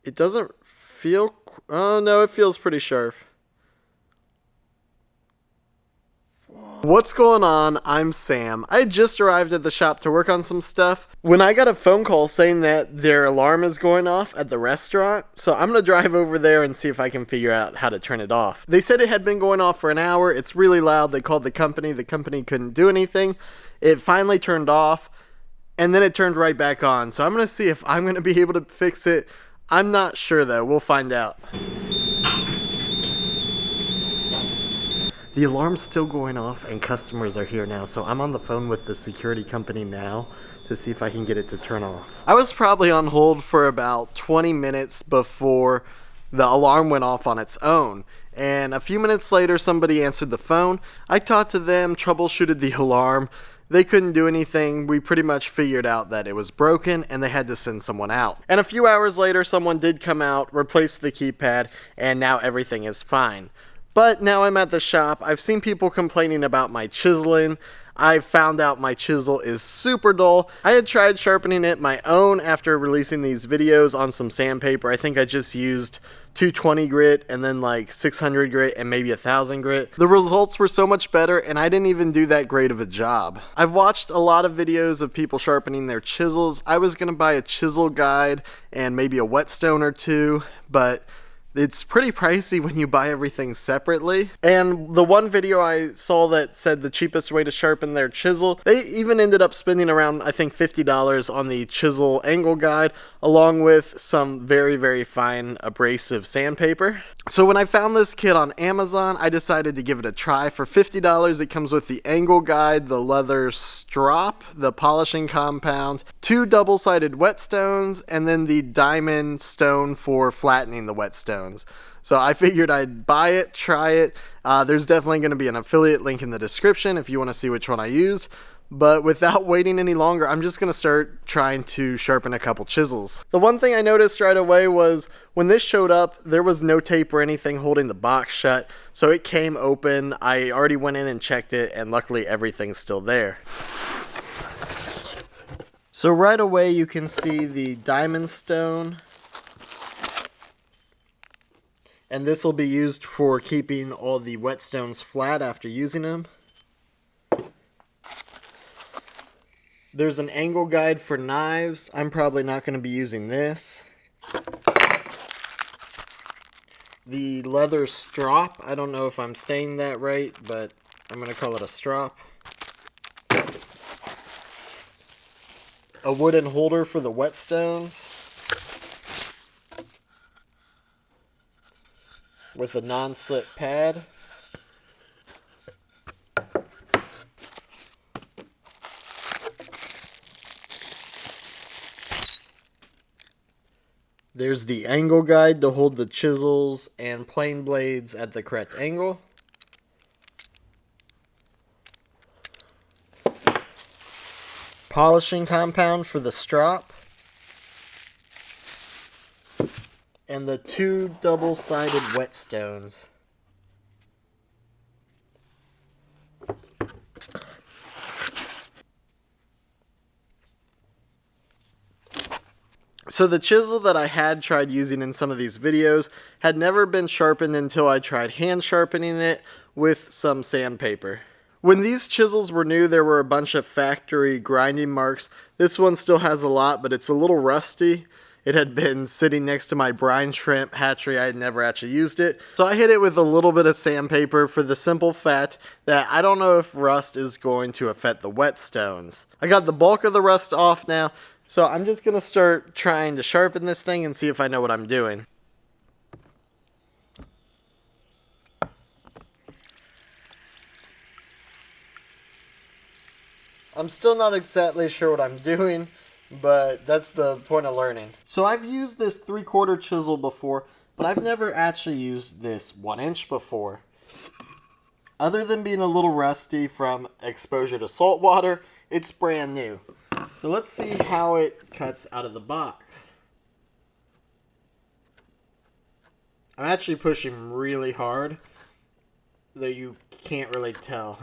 It doesn't feel... Oh, no, it feels pretty sharp. What's going on? I'm Sam. I just arrived at the shop to work on some stuff when I got a phone call saying that their alarm is going off at the restaurant, so I'm going to drive over there and see if I can figure out how to turn it off. They said it had been going off for an hour. It's really loud. They called the company couldn't do anything. It finally turned off, and then it turned right back on, so I'm going to see if I'm going to be able to fix it. I'm not sure though. We'll find out. The alarm's still going off and customers are here now, so I'm on the phone with the security company now to see if I can get it to turn off. I was probably on hold for about 20 minutes before the alarm went off on its own, and a few minutes later somebody answered the phone. I talked to them, troubleshooted the alarm. They couldn't do anything. We pretty much figured out that it was broken and they had to send someone out. And a few hours later someone did come out, replace the keypad, and now everything is fine. But now I'm at the shop. I've seen people complaining about my chiseling. I found out my chisel is super dull. I had tried sharpening it my own after releasing these videos on some sandpaper. I think I just used 220 grit and then like 600 grit and maybe 1000 grit. The results were so much better and I didn't even do that great of a job. I've watched a lot of videos of people sharpening their chisels. I was gonna buy a chisel guide and maybe a whetstone or two, but it's pretty pricey when you buy everything separately. And the one video I saw that said the cheapest way to sharpen their chisel, they even ended up spending around, I think, $50 on the chisel angle guide, along with some very, very fine abrasive sandpaper. So when I found this kit on Amazon, I decided to give it a try. For $50, it comes with the angle guide, the leather strop, the polishing compound, 2 double-sided whetstones, and then the diamond stone for flattening the whetstones. So I figured I'd buy it, try it. There's definitely going to be an affiliate link in the description if you want to see which one I use. But without waiting any longer, I'm just going to start trying to sharpen a couple chisels. The one thing I noticed right away was when this showed up, there was no tape or anything holding the box shut. So it came open. I already went in and checked it, and luckily everything's still there. So right away you can see the diamond stone. And this will be used for keeping all the whetstones flat after using them. There's an angle guide for knives. I'm probably not going to be using this. The leather strop. I don't know if I'm saying that right, but I'm going to call it a strop. A wooden holder for the whetstones. With a non-slip pad. There's the angle guide to hold the chisels and plane blades at the correct angle. Polishing compound for the strop. And the 2 double-sided whetstones. So the chisel that I had tried using in some of these videos had never been sharpened until I tried hand sharpening it with some sandpaper. When these chisels were new, there were a bunch of factory grinding marks. This one still has a lot, but it's a little rusty. It had been sitting next to my brine shrimp hatchery. I had never actually used it. So I hit it with a little bit of sandpaper for the simple fact that I don't know if rust is going to affect the whetstones. I got the bulk of the rust off now, so I'm just going to start trying to sharpen this thing and see if I know what I'm doing. I'm still not exactly sure what I'm doing, but that's the point of learning. So I've used this 3/4 chisel before, but I've never actually used this 1-inch before. Other than being a little rusty from exposure to salt water, it's brand new. So let's see how it cuts out of the box. I'm actually pushing really hard, though you can't really tell.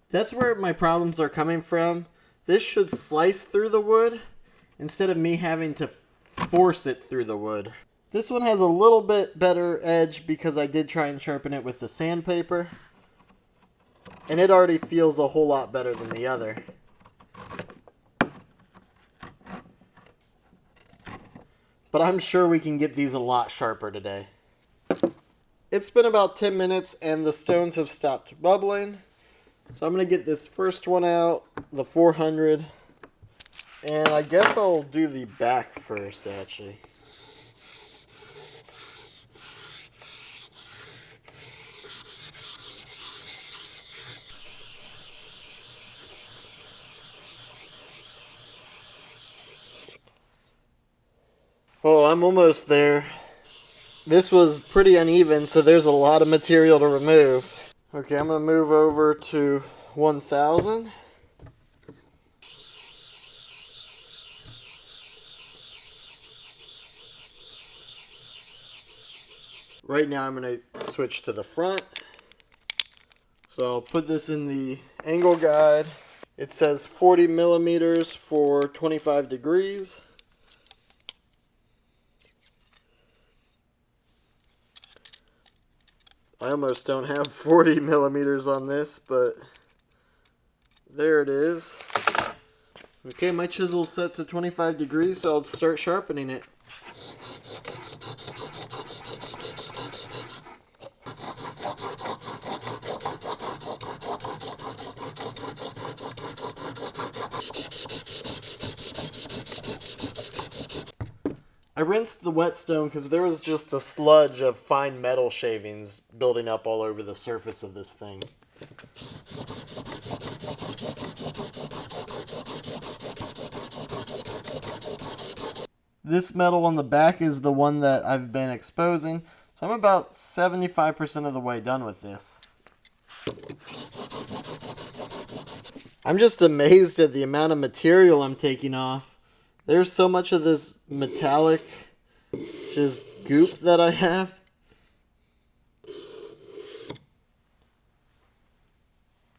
That's where my problems are coming from. This should slice through the wood, instead of me having to force it through the wood. This one has a little bit better edge because I did try and sharpen it with the sandpaper. And it already feels a whole lot better than the other. But I'm sure we can get these a lot sharper today. It's been about 10 minutes and the stones have stopped bubbling. So I'm going to get this first one out, the 400. And I guess I'll do the back first, actually. Oh, I'm almost there. This was pretty uneven, so there's a lot of material to remove. Okay, I'm going to move over to 1000. Right now I'm going to switch to the front. So I'll put this in the angle guide. It says 40 millimeters for 25 degrees. I almost don't have 40 millimeters on this, but there it is. Okay, my chisel's set to 25 degrees, so I'll start sharpening it. I rinsed the whetstone because there was just a sludge of fine metal shavings building up all over the surface of this thing. This metal on the back is the one that I've been exposing, so I'm about 75% of the way done with this. I'm just amazed at the amount of material I'm taking off. There's so much of this metallic just goop that I have.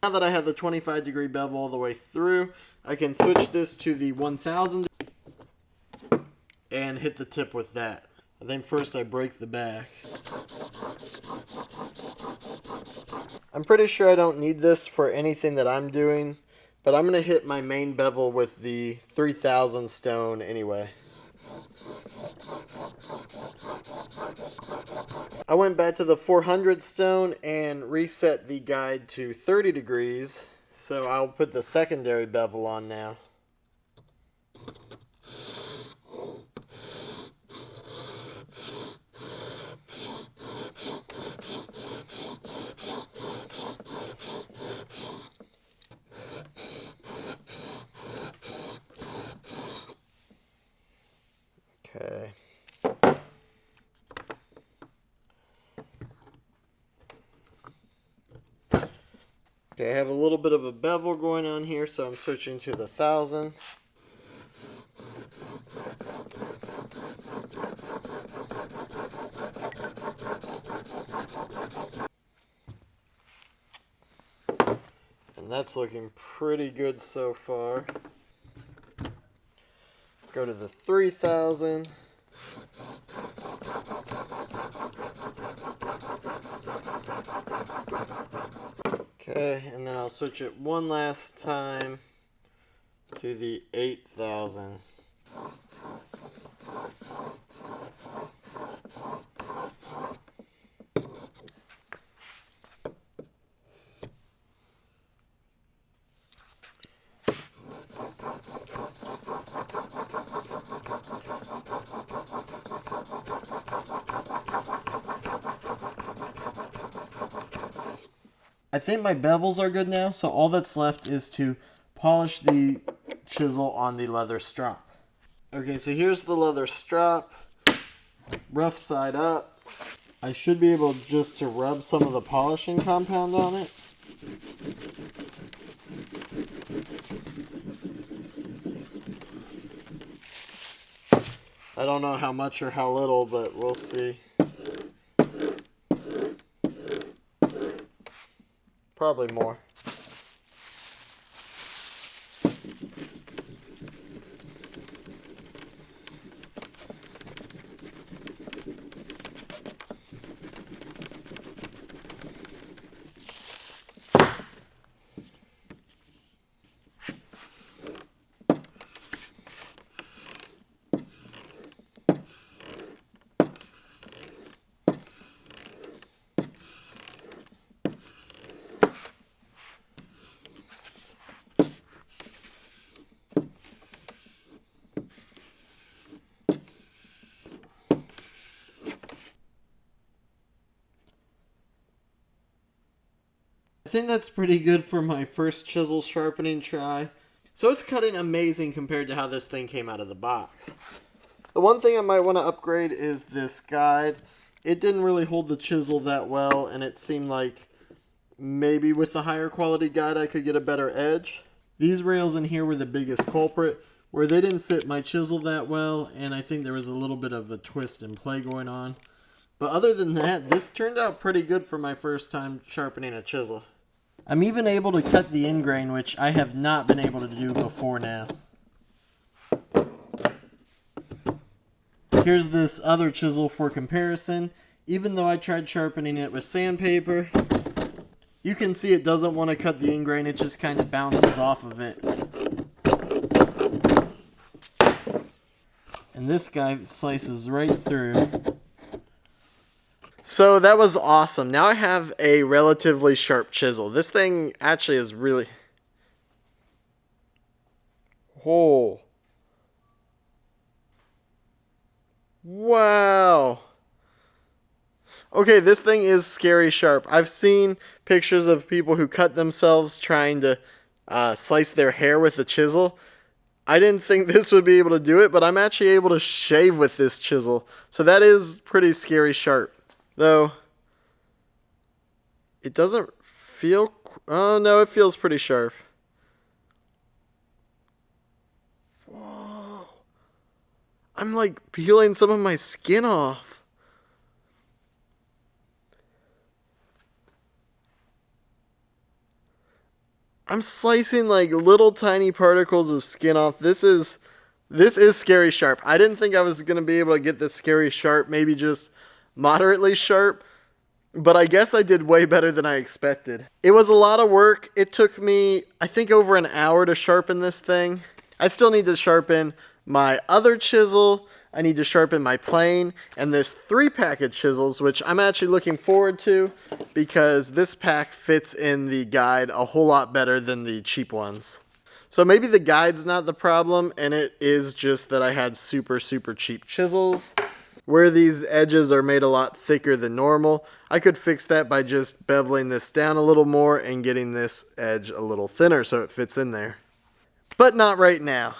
Now that I have the 25 degree bevel all the way through, I can switch this to the 1000 and hit the tip with that. I think first I break the back. I'm pretty sure I don't need this for anything that I'm doing, but I'm going to hit my main bevel with the 3000 stone anyway. I went back to the 400 stone and reset the guide to 30 degrees, so I'll put the secondary bevel on now. Okay. Okay, I have a little bit of a bevel going on here, so I'm switching to the 1000. And that's looking pretty good so far. Go to the 3000. Okay, and then I'll switch it one last time to the 8000. I think my bevels are good now, so all that's left is to polish the chisel on the leather strap. Okay, so here's the leather strap, rough side up. I should be able just to rub some of the polishing compound on it. I don't know how much or how little, but we'll see. Probably more. think that's pretty good for my first chisel sharpening try. So it's cutting amazing compared to how this thing came out of the box. The one thing I might want to upgrade is this guide. It didn't really hold the chisel that well, and it seemed like maybe with the higher quality guide I could get a better edge. These rails in here were the biggest culprit, where they didn't fit my chisel that well, and I think there was a little bit of a twist and play going on. But other than that, this turned out pretty good for my first time sharpening a chisel. I'm even able to cut the end grain, which I have not been able to do before now. Here's this other chisel for comparison. Even though I tried sharpening it with sandpaper, you can see it doesn't want to cut the end grain, it just kind of bounces off of it. And this guy slices right through. So that was awesome. Now I have a relatively sharp chisel. This thing actually is really... Oh. Wow. Okay, this thing is scary sharp. I've seen pictures of people who cut themselves trying to slice their hair with a chisel. I didn't think this would be able to do it, but I'm actually able to shave with this chisel. So that is pretty scary sharp. Though, it doesn't feel... Oh, no, it feels pretty sharp. Whoa. I'm like peeling some of my skin off. I'm slicing like little tiny particles of skin off. This is scary sharp. I didn't think I was going to be able to get this scary sharp, maybe just moderately sharp, but I guess I did way better than I expected. It was a lot of work. It took me, I think, over an hour to sharpen this thing. I still need to sharpen my other chisel. I need to sharpen my plane and this 3-pack of chisels, which I'm actually looking forward to because this pack fits in the guide a whole lot better than the cheap ones. So maybe the guide's not the problem, and it is just that I had super cheap chisels. Where these edges are made a lot thicker than normal, I could fix that by just beveling this down a little more and getting this edge a little thinner so it fits in there. But not right now.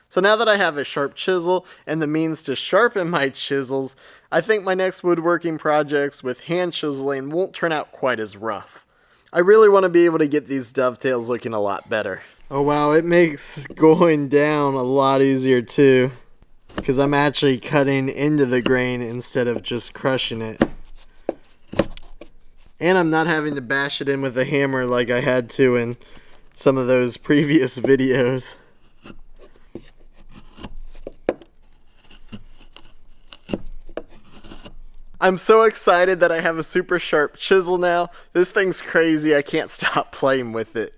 So now that I have a sharp chisel and the means to sharpen my chisels, I think my next woodworking projects with hand chiseling won't turn out quite as rough. I really want to be able to get these dovetails looking a lot better. Oh wow, it makes going down a lot easier too, because I'm actually cutting into the grain instead of just crushing it. And I'm not having to bash it in with a hammer like I had to in some of those previous videos. I'm so excited that I have a super sharp chisel now. This thing's crazy. I can't stop playing with it.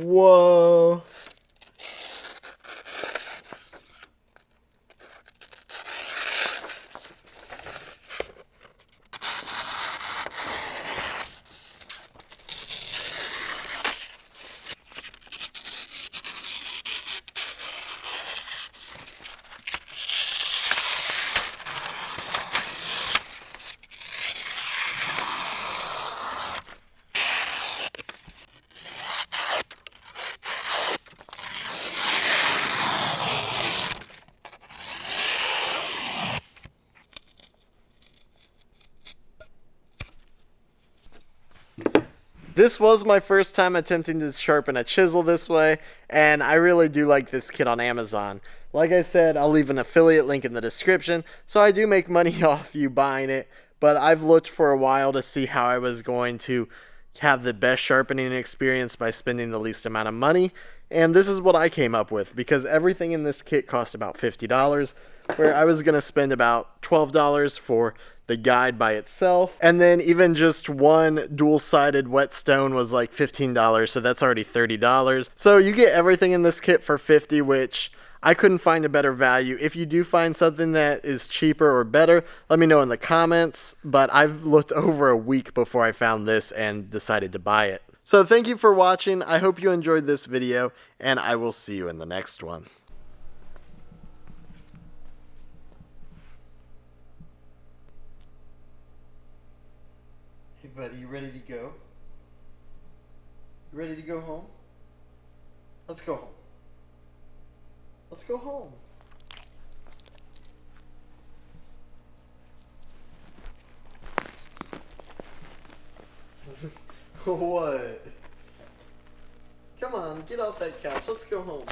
Whoa. This was my first time attempting to sharpen a chisel this way, and I really do like this kit on Amazon. Like I said, I'll leave an affiliate link in the description, so I do make money off you buying it, but I've looked for a while to see how I was going to have the best sharpening experience by spending the least amount of money, and this is what I came up with, because everything in this kit cost about $50, where I was going to spend about $12 for the guide by itself, and then even just one dual-sided whetstone was like $15, so that's already $30. So you get everything in this kit for $50, which I couldn't find a better value. If you do find something that is cheaper or better, let me know in the comments, but I've looked over a week before I found this and decided to buy it. So thank you for watching. I hope you enjoyed this video, and I will see you in the next one. buddy, you ready to go? You ready to go home? Let's go home. Let's go home. What? Come on, get off that couch. Let's go home.